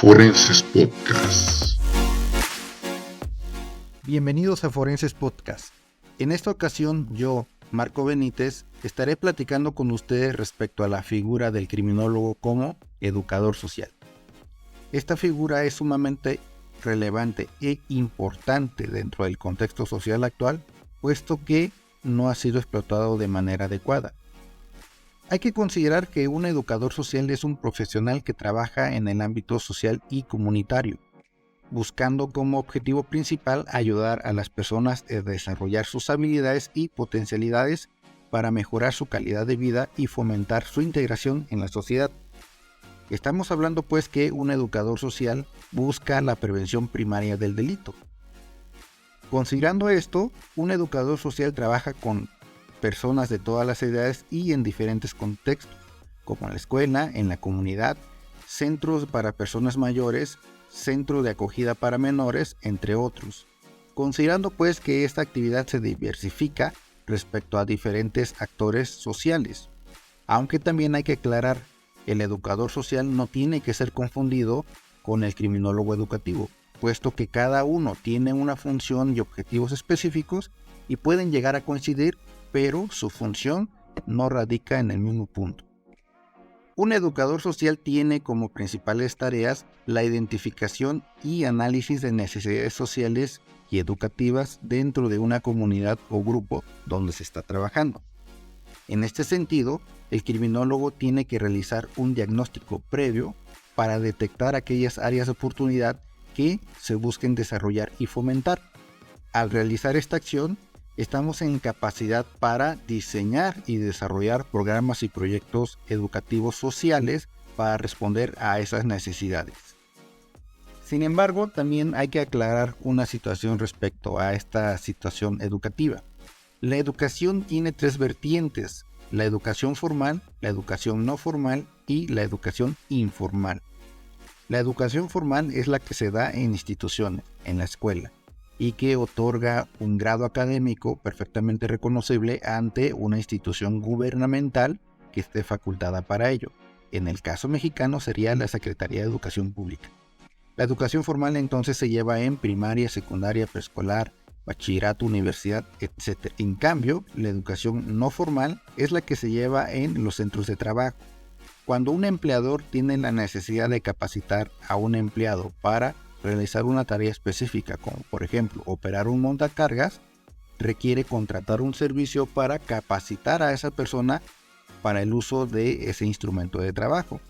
Forenses Podcast. Bienvenidos a Forenses Podcast. En esta ocasión yo, Marco Benítez, estaré platicando con ustedes respecto a la figura del criminólogo como educador social. Esta figura es sumamente relevante e importante dentro del contexto social actual, puesto que no ha sido explotado de manera adecuada. Hay que considerar que un educador social es un profesional que trabaja en el ámbito social y comunitario, buscando como objetivo principal ayudar a las personas a desarrollar sus habilidades y potencialidades para mejorar su calidad de vida y fomentar su integración en la sociedad. Estamos hablando pues que un educador social busca la prevención primaria del delito. Considerando esto, un educador social trabaja con personas de todas las edades y en diferentes contextos, como en la escuela, en la comunidad, centros para personas mayores, centro de acogida para menores, entre otros. Considerando pues que esta actividad se diversifica respecto a diferentes actores sociales, aunque también hay que aclarar, el educador social no tiene que ser confundido con el criminólogo educativo, puesto que cada uno tiene una función y objetivos específicos y pueden llegar a coincidir, pero su función no radica en el mismo punto. Un educador social tiene como principales tareas la identificación y análisis de necesidades sociales y educativas dentro de una comunidad o grupo donde se está trabajando. En este sentido, el criminólogo tiene que realizar un diagnóstico previo para detectar aquellas áreas de oportunidad que se busquen desarrollar y fomentar. Al realizar esta acción, estamos en capacidad para diseñar y desarrollar programas y proyectos educativos sociales para responder a esas necesidades. Sin embargo, también hay que aclarar una situación respecto a esta situación educativa. La educación tiene tres vertientes: la educación formal, la educación no formal y la educación informal. La educación formal es la que se da en instituciones, en la escuela, y que otorga un grado académico perfectamente reconocible ante una institución gubernamental que esté facultada para ello. En el caso mexicano sería la Secretaría de Educación Pública. La educación formal entonces se lleva en primaria, secundaria, preescolar, bachillerato, universidad, etc. En cambio, la educación no formal es la que se lleva en los centros de trabajo. Cuando un empleador tiene la necesidad de capacitar a un empleado para realizar una tarea específica, como por ejemplo operar un montacargas, requiere contratar un servicio para capacitar a esa persona para el uso de ese instrumento de trabajo.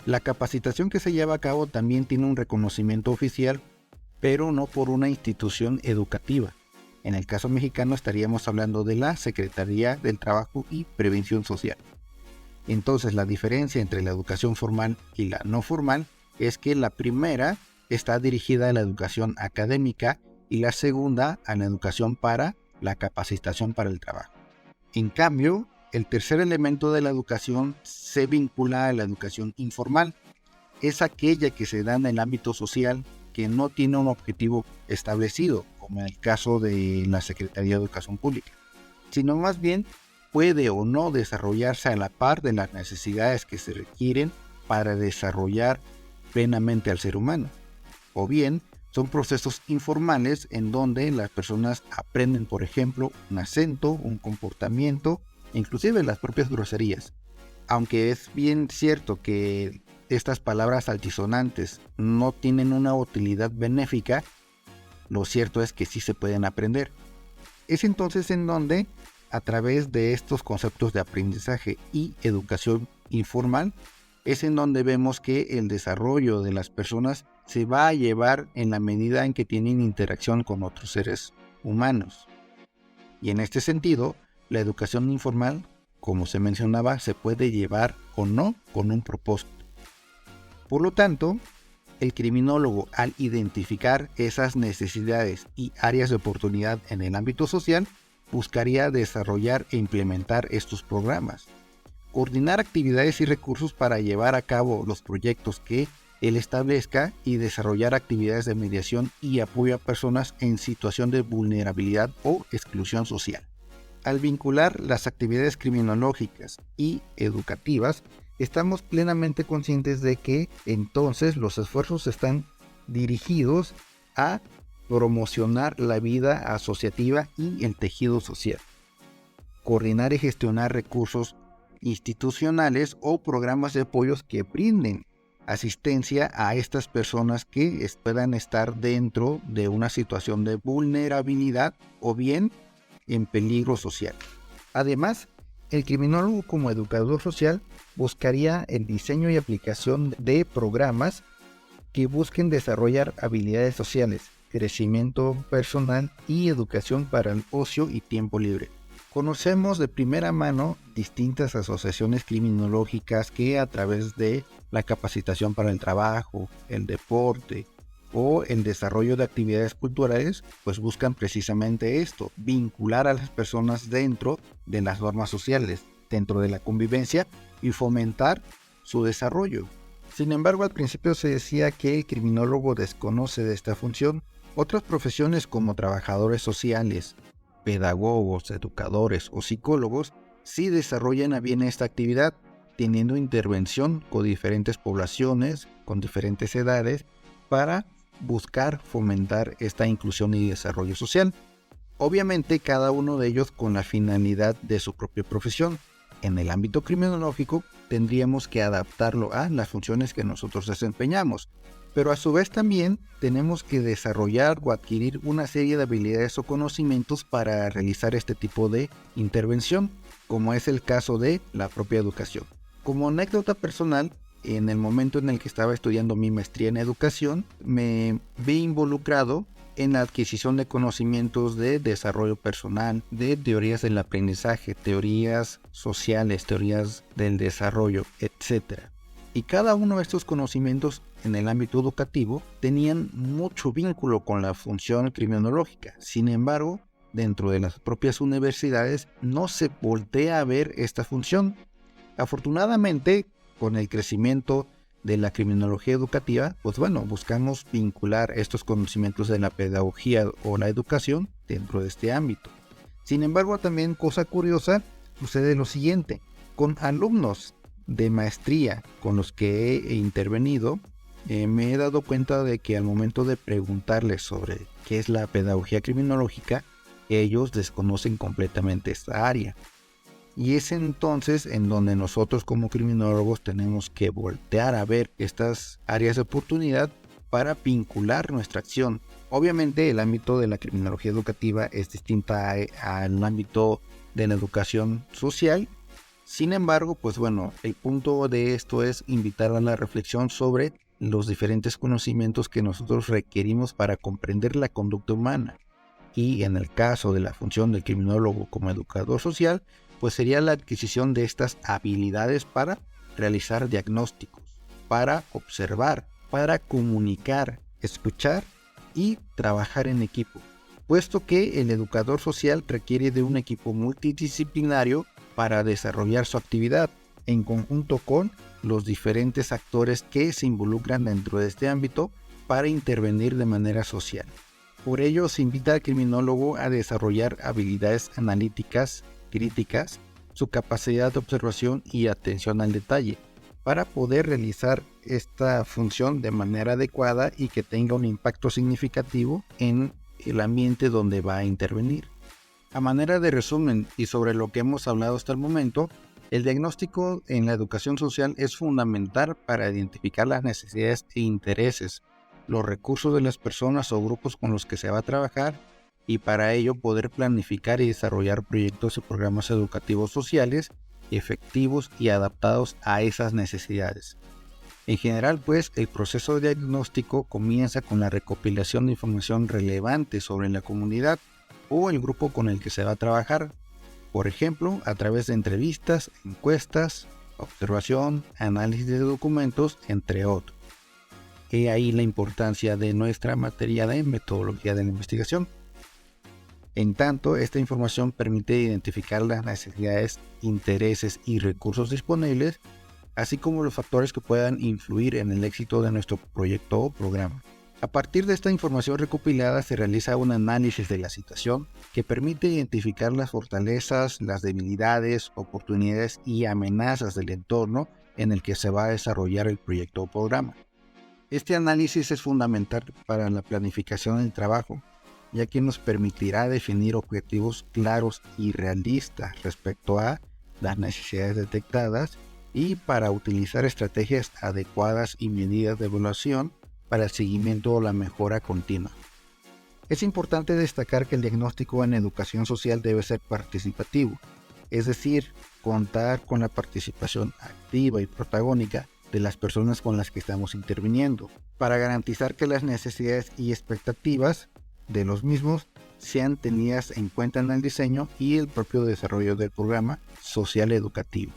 La capacitación que se lleva a cabo también tiene un reconocimiento oficial, pero no por una institución educativa. En el caso mexicano estaríamos hablando de la Secretaría del Trabajo y Previsión Social. Entonces, la diferencia entre la educación formal y la no formal es que la primera está dirigida a la educación académica y la segunda a la educación para la capacitación para el trabajo. En cambio, el tercer elemento de la educación se vincula a la educación informal. Es aquella que se da en el ámbito social que no tiene un objetivo establecido, como en el caso de la Secretaría de Educación Pública, sino más bien puede o no desarrollarse a la par de las necesidades que se requieren para desarrollar plenamente al ser humano. O bien, son procesos informales en donde las personas aprenden, por ejemplo, un acento, un comportamiento, inclusive las propias groserías. Aunque es bien cierto que estas palabras altisonantes no tienen una utilidad benéfica, lo cierto es que sí se pueden aprender. Es entonces en donde, a través de estos conceptos de aprendizaje y educación informal, es en donde vemos que el desarrollo de las personas se va a llevar en la medida en que tienen interacción con otros seres humanos. Y en este sentido, la educación informal, como se mencionaba, se puede llevar o no con un propósito. Por lo tanto, el criminólogo, al identificar esas necesidades y áreas de oportunidad en el ámbito social, buscaría desarrollar e implementar estos programas, coordinar actividades y recursos para llevar a cabo los proyectos que él establezca y desarrollar actividades de mediación y apoyo a personas en situación de vulnerabilidad o exclusión social. Al vincular las actividades criminológicas y educativas, estamos plenamente conscientes de que entonces los esfuerzos están dirigidos a promocionar la vida asociativa y el tejido social, coordinar y gestionar recursos institucionales o programas de apoyos que brinden asistencia a estas personas que puedan estar dentro de una situación de vulnerabilidad o bien en peligro social. Además, el criminólogo como educador social buscaría el diseño y aplicación de programas que busquen desarrollar habilidades sociales, crecimiento personal y educación para el ocio y tiempo libre. Conocemos de primera mano distintas asociaciones criminológicas que a través de la capacitación para el trabajo, el deporte o el desarrollo de actividades culturales, pues buscan precisamente esto, vincular a las personas dentro de las normas sociales, dentro de la convivencia y fomentar su desarrollo. Sin embargo, al principio se decía que el criminólogo desconoce de esta función. Otras profesiones como trabajadores sociales, pedagogos, educadores o psicólogos sí desarrollan a bien esta actividad, teniendo intervención con diferentes poblaciones, con diferentes edades, para buscar fomentar esta inclusión y desarrollo social. Obviamente cada uno de ellos con la finalidad de su propia profesión. En el ámbito criminológico tendríamos que adaptarlo a las funciones que nosotros desempeñamos, pero a su vez también tenemos que desarrollar o adquirir una serie de habilidades o conocimientos para realizar este tipo de intervención, como es el caso de la propia educación. Como anécdota personal, en el momento en el que estaba estudiando mi maestría en educación, me vi involucrado en la adquisición de conocimientos de desarrollo personal, de teorías del aprendizaje, teorías sociales, teorías del desarrollo, etc. Y cada uno de estos conocimientos en el ámbito educativo tenían mucho vínculo con la función criminológica. Sin embargo, dentro de las propias universidades no se voltea a ver esta función. Afortunadamente, con el crecimiento de la criminología educativa, pues bueno, buscamos vincular estos conocimientos de la pedagogía o la educación dentro de este ámbito. Sin embargo, también cosa curiosa, sucede lo siguiente. Con alumnos de maestría con los que he intervenido, me he dado cuenta de que al momento de preguntarles sobre qué es la pedagogía criminológica, ellos desconocen completamente esta área. Y es entonces en donde nosotros como criminólogos tenemos que voltear a ver estas áreas de oportunidad para vincular nuestra acción. Obviamente el ámbito de la criminología educativa es distinta al ámbito de la educación social. Sin embargo, pues bueno, el punto de esto es invitar a la reflexión sobre los diferentes conocimientos que nosotros requerimos para comprender la conducta humana. Y en el caso de la función del criminólogo como educador social, pues sería la adquisición de estas habilidades para realizar diagnósticos, para observar, para comunicar, escuchar y trabajar en equipo, puesto que el educador social requiere de un equipo multidisciplinario para desarrollar su actividad en conjunto con los diferentes actores que se involucran dentro de este ámbito para intervenir de manera social. Por ello se invita al criminólogo a desarrollar habilidades analíticas, críticas, su capacidad de observación y atención al detalle, para poder realizar esta función de manera adecuada y que tenga un impacto significativo en el ambiente donde va a intervenir. A manera de resumen y sobre lo que hemos hablado hasta el momento, el diagnóstico en la educación social es fundamental para identificar las necesidades e intereses, los recursos de las personas o grupos con los que se va a trabajar y para ello poder planificar y desarrollar proyectos y programas educativos sociales efectivos y adaptados a esas necesidades. En general, pues, el proceso de diagnóstico comienza con la recopilación de información relevante sobre la comunidad o el grupo con el que se va a trabajar, por ejemplo, a través de entrevistas, encuestas, observación, análisis de documentos, entre otros. He ahí la importancia de nuestra materia de metodología de la investigación. En tanto, esta información permite identificar las necesidades, intereses y recursos disponibles, así como los factores que puedan influir en el éxito de nuestro proyecto o programa. A partir de esta información recopilada se realiza un análisis de la situación que permite identificar las fortalezas, las debilidades, oportunidades y amenazas del entorno en el que se va a desarrollar el proyecto o programa. Este análisis es fundamental para la planificación del trabajo, ya que nos permitirá definir objetivos claros y realistas respecto a las necesidades detectadas y para utilizar estrategias adecuadas y medidas de evaluación para el seguimiento o la mejora continua. Es importante destacar que el diagnóstico en educación social debe ser participativo, es decir, contar con la participación activa y protagónica de las personas con las que estamos interviniendo, para garantizar que las necesidades y expectativas de los mismos sean tenidas en cuenta en el diseño y el propio desarrollo del programa social educativo.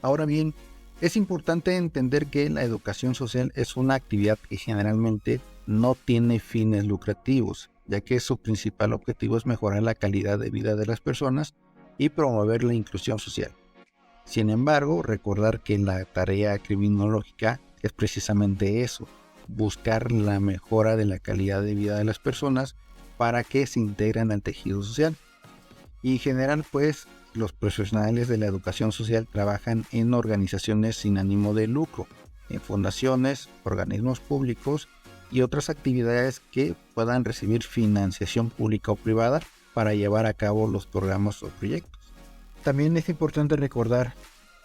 Ahora bien, es importante entender que la educación social es una actividad que generalmente no tiene fines lucrativos, ya que su principal objetivo es mejorar la calidad de vida de las personas y promover la inclusión social. Sin embargo, recordar que la tarea criminológica es precisamente eso, buscar la mejora de la calidad de vida de las personas para que se integren al tejido social. Y en general, pues, los profesionales de la educación social trabajan en organizaciones sin ánimo de lucro, en fundaciones, organismos públicos y otras actividades que puedan recibir financiación pública o privada para llevar a cabo los programas o proyectos. También es importante recordar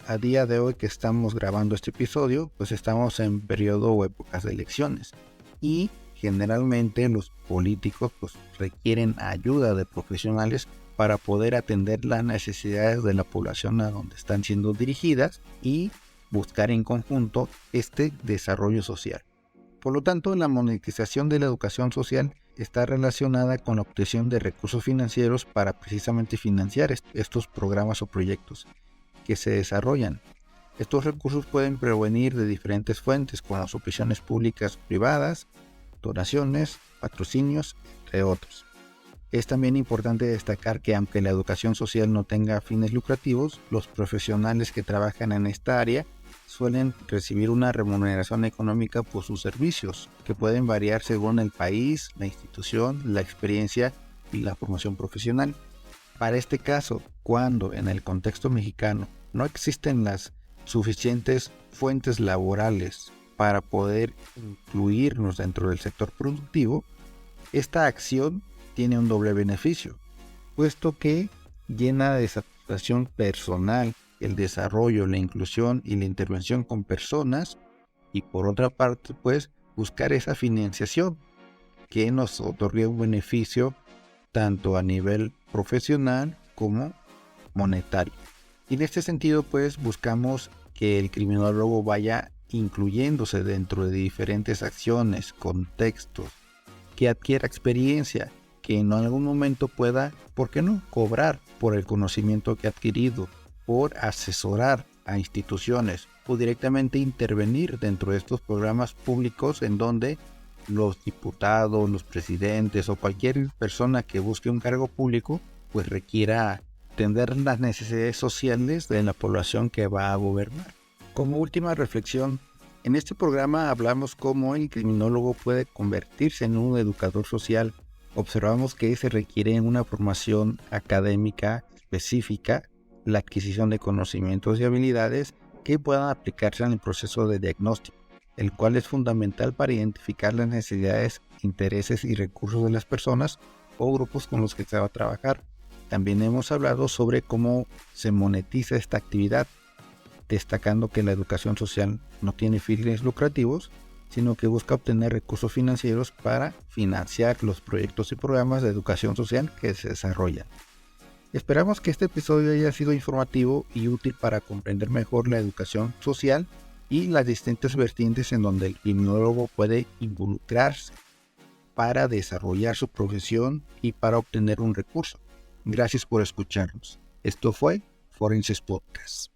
a día de hoy que estamos grabando este episodio, pues estamos en periodo o épocas de elecciones y generalmente los políticos pues requieren ayuda de profesionales para poder atender las necesidades de la población a donde están siendo dirigidas y buscar en conjunto este desarrollo social. Por lo tanto, la monetización de la educación social está relacionada con la obtención de recursos financieros para precisamente financiar estos programas o proyectos que se desarrollan. Estos recursos pueden provenir de diferentes fuentes, como subvenciones públicas o privadas, donaciones, patrocinios, entre otros. Es también importante destacar que aunque la educación social no tenga fines lucrativos, los profesionales que trabajan en esta área suelen recibir una remuneración económica por sus servicios, que pueden variar según el país, la institución, la experiencia y la formación profesional. Para este caso, cuando en el contexto mexicano no existen las suficientes fuentes laborales para poder incluirnos dentro del sector productivo, esta acción tiene un doble beneficio, puesto que llena de satisfacción personal el desarrollo, la inclusión y la intervención con personas, y por otra parte, pues, buscar esa financiación que nos otorgue un beneficio tanto a nivel profesional como monetario. Y en este sentido, pues, buscamos que el criminólogo vaya incluyéndose dentro de diferentes acciones, contextos, que adquiera experiencia, que en algún momento pueda, ¿por qué no?, cobrar por el conocimiento que ha adquirido, por asesorar a instituciones o directamente intervenir dentro de estos programas públicos en donde los diputados, los presidentes o cualquier persona que busque un cargo público pues requiera atender las necesidades sociales de la población que va a gobernar. Como última reflexión, en este programa hablamos cómo el criminólogo puede convertirse en un educador social. Observamos que se requiere una formación académica específica, la adquisición de conocimientos y habilidades que puedan aplicarse en el proceso de diagnóstico, el cual es fundamental para identificar las necesidades, intereses y recursos de las personas o grupos con los que se va a trabajar. También hemos hablado sobre cómo se monetiza esta actividad, destacando que la educación social no tiene fines lucrativos, sino que busca obtener recursos financieros para financiar los proyectos y programas de educación social que se desarrollan. Esperamos que este episodio haya sido informativo y útil para comprender mejor la educación social y las distintas vertientes en donde el criminólogo puede involucrarse para desarrollar su profesión y para obtener un recurso. Gracias por escucharnos. Esto fue Forenses Podcast.